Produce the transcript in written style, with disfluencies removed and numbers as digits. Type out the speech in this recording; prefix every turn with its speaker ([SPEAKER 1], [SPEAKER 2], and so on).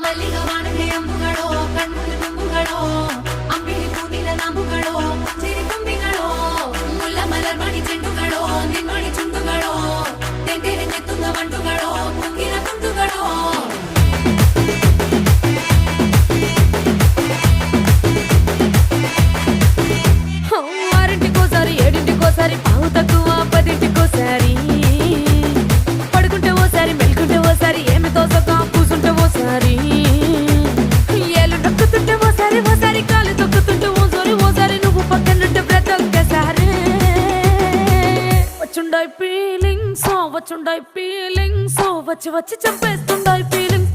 [SPEAKER 1] ಮಲ್ಲಿಗ ವಾಣದೆ ಅಂಬುಗಳೋ ಕಣ್ಮುಳು ತುಂಬುಗಳೋ ಅಂಬಿಳಿ ಹೂವಿನ ನಾಂಬುಗಳೋ ಸಿರಿ ತುಂಬಿಗಳೋ ಮುಲ್ಲ ಮಲರ್ ಮಣಿ ಚೆಂಡುಗಳೋ ನಿನ್ಮಣಿ ಚುಂಡುಗಳೋ ತೆಂಟೆರೆ ನೆತ್ತುಂಗ ಮಂಡುಗಳೋ ಮುಂಗಿನ ತುಂಡುಗಳೋ ఆరింటికోసారి ఏడింటికోసారి పావు తక్కువ పదింటికోసారి పడుకుంటే ఓసారి మెలుకుంటే ఓసారి ఏమి తోసక కూసుంటే ఓసారి ఏలు నొక్కుతుంటే ఓసారి ఓసారి కాలు తొక్కుతుంటే ఓసారి నువ్వు పక్కనుంటే బ్రతొక్కసారి వచ్చుండాయి ఫీలింగ్స్ వచ్చి వచ్చి చంపేస్తుండాయి ఫీలింగ్స్